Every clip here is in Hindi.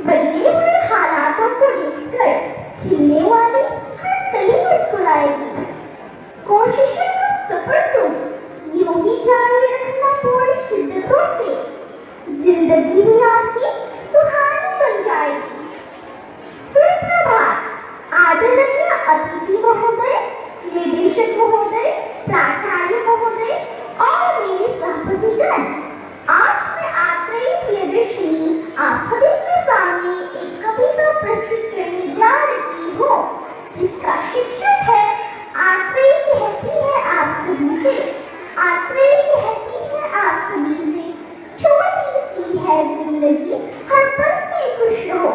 बदले हुए हालातों को देखकर खिलने वाली हर कली मुस्कुराएगी। कोशिशें का सफर तुम यूं ही जारी रखना पूरी शिद्दतों से, जिंदगी भी आपकी सुहानी बन जाएगी। सुप्रभात आदरणीय अतिथि महोदय, निदेशक महोदय, प्राचार्य महोदय और मेरे सहपतिगण, आज मैं आत्रेयी प्रियदर्शिनी आप सभी के सामने एक कविता प्रस्तुत करने जा रही हूँ, जिसका शीर्षक है आत्रेयी कहती है आप सभी से। आत्रेयी कहती है आप सभी से, छोटी सी है जिंदगी, हर पल में खुश रहो।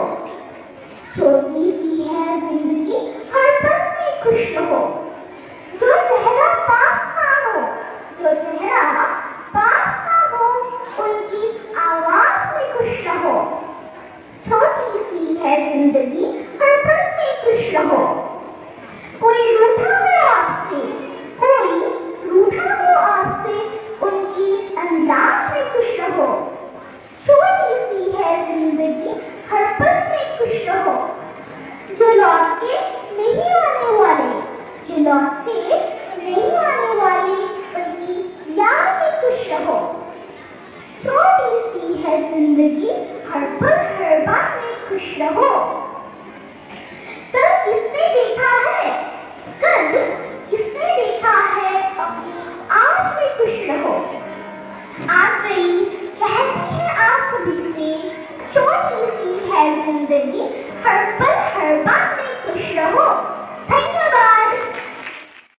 छोटी सी है जिंदगी, हर पल में खुश रहो। जो चेहरा पास ना हो, जो चेहरा पास ना हो, उनकी आवाज में खुश रहो। छोटी सी है जिंदगी, हर पल में खुश रहो। कोई रूठा हो आपसे, कोई रूठा हो आपसे, उनकी अंदाज में खुश रहो। छोटी सी है जिंदगी, हर पल में खुश रहो। जो लौट के नहीं आने वाले, जो लौट के नहीं आने वाले, उनकी याद में खुश रहो। छोटी सी है जिंदगी, हर पल हर बात में खुश रहो। कल किसने देखा है, कल किसने देखा है, अपनी आज में खुश रहो। आत्रेयी कहती है आप सभी से, छोटी सी है जिंदगी, हर पल